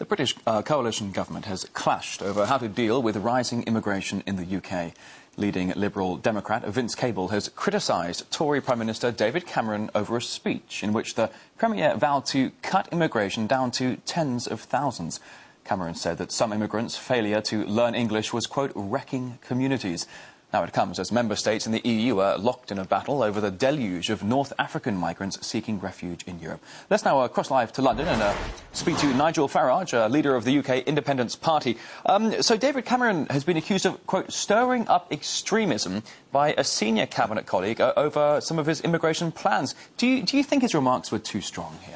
The British coalition government has clashed over how to deal with rising immigration in the UK. Leading Liberal Democrat Vince Cable has criticised Tory Prime Minister David Cameron over a speech in which the Premier vowed to cut immigration down to tens of thousands. Cameron said that some immigrants' failure to learn English was, quote, wrecking communities. Now it comes as member states in the EU are locked in a battle over the deluge of North African migrants seeking refuge in Europe. Let's now cross live to London and speak to Nigel Farage, leader of the UK Independence Party. So David Cameron has been accused of, quote, stirring up extremism by a senior cabinet colleague over some of his immigration plans. Do you think his remarks were too strong here?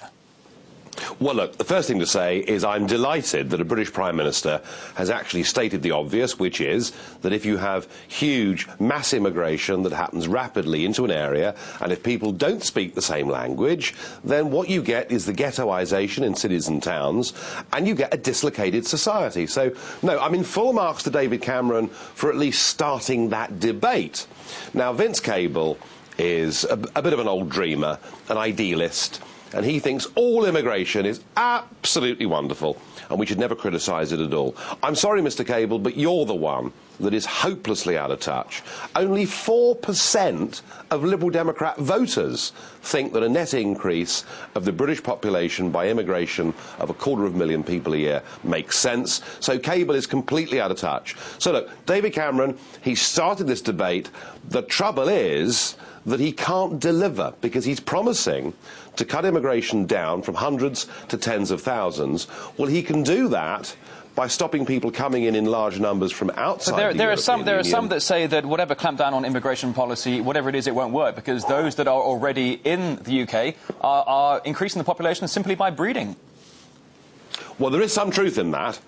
Well, look, the first thing to say is I'm delighted that a British Prime Minister has actually stated the obvious, which is that if you have huge mass immigration that happens rapidly into an area, and if people don't speak the same language, then what you get is the ghettoisation in cities and towns, and you get a dislocated society. So, no, I mean, full marks to David Cameron for at least starting that debate. Now, Vince Cable is a bit of an old dreamer, an idealist, and he thinks all immigration is absolutely wonderful and we should never criticise it at all. I'm sorry, Mr Cable, but you're the one that is hopelessly out of touch. Only 4% of Liberal Democrat voters think that a net increase of the British population by immigration of 250,000 people a year makes sense. So Cable is completely out of touch. So look, David Cameron, he started this debate. The trouble is that he can't deliver because he's promising to cut immigration down from hundreds to tens of thousands. Well, he can do that by stopping people coming in large numbers from outside the European Union. There are some that say that whatever clampdown on immigration policy, whatever it is, it won't work because those that are already in the UK are increasing the population simply by breeding. Well, there is some truth in that.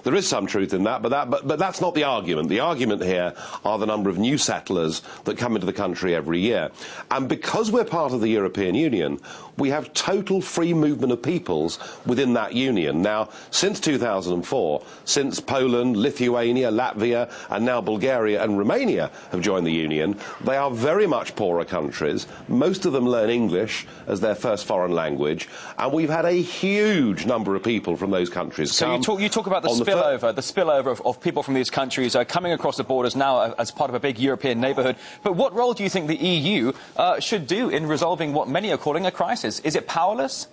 There is some truth in that, but that's not the argument. The argument here are the number of new settlers that come into the country every year. And because we're part of the European Union, we have total free movement of peoples within that union. Now, since 2004, since Poland, Lithuania, Latvia, and now Bulgaria and Romania have joined the union, they are very much poorer countries. Most of them learn English as their first foreign language, and we've had a huge number of people from those countries come. So you talk about the spillover of people from these countries coming across the borders now as part of a big European neighbourhood. But what role do you think the EU should do in resolving what many are calling a crisis? Is it powerless?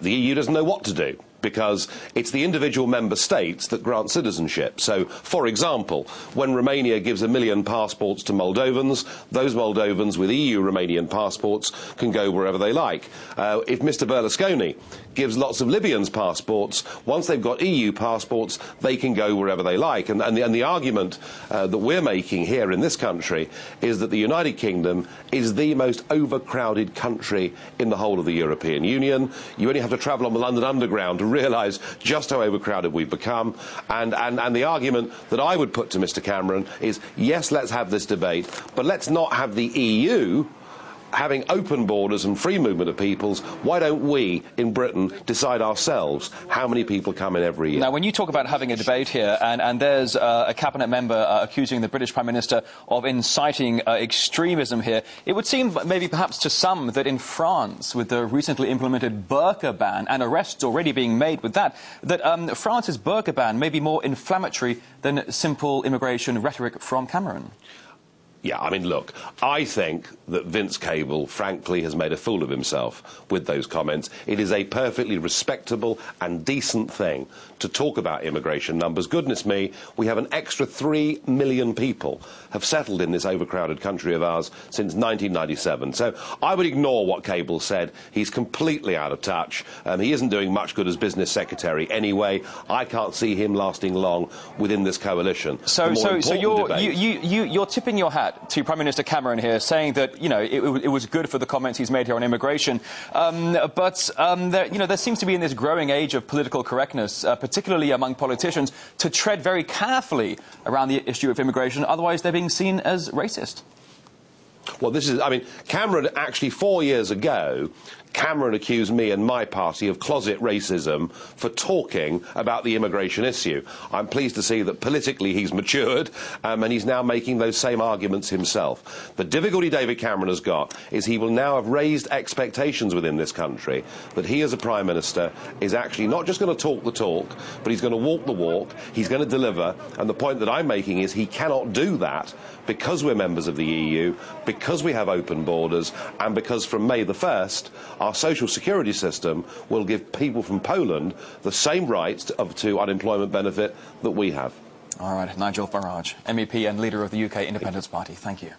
The EU doesn't know what to do, because it's the individual member states that grant citizenship. So, for example, when Romania gives 1 million passports to Moldovans, those Moldovans with EU Romanian passports can go wherever they like. If Mr Berlusconi gives lots of Libyans passports, once they've got EU passports, they can go wherever they like. And the argument that we're making here in this country is that the United Kingdom is the most overcrowded country in the whole of the European Union. You only have to travel on the London Underground to realise just how overcrowded we've become. And the argument that I would put to Mr Cameron is, yes, let's have this debate, but let's not have the EU having open borders and free movement of peoples. Why don't we, in Britain, decide ourselves how many people come in every year? Now, when you talk about having a debate here, and there's a cabinet member accusing the British Prime Minister of inciting extremism here, it would seem maybe perhaps to some that in France, with the recently implemented burqa ban and arrests already being made with that France's burqa ban may be more inflammatory than simple immigration rhetoric from Cameron. Yeah, I mean, look, I think that Vince Cable, frankly, has made a fool of himself with those comments. It is a perfectly respectable and decent thing to talk about immigration numbers. Goodness me, we have an extra 3 million people have settled in this overcrowded country of ours since 1997. So I would ignore what Cable said. He's completely out of touch. He isn't doing much good as business secretary anyway. I can't see him lasting long within this coalition. So you're tipping your hat to Prime Minister Cameron here, saying that, you know, it was good for the comments he's made here on immigration. There seems to be in this growing age of political correctness, particularly among politicians, to tread very carefully around the issue of immigration, otherwise they're being seen as racist. Well, I mean, Cameron actually 4 years ago Cameron accused me and my party of closet racism for talking about the immigration issue. I'm pleased to see that politically he's matured and he's now making those same arguments himself. The difficulty David Cameron has got is he will now have raised expectations within this country that he as a Prime Minister is actually not just going to talk the talk, but he's going to walk the walk, he's going to deliver, and the point that I'm making is he cannot do that because we're members of the EU, because we have open borders, and because from May the 1st, our social security system will give people from Poland the same rights to unemployment benefit that we have. All right, Nigel Farage, MEP and leader of the UK Independence Party. Thank you.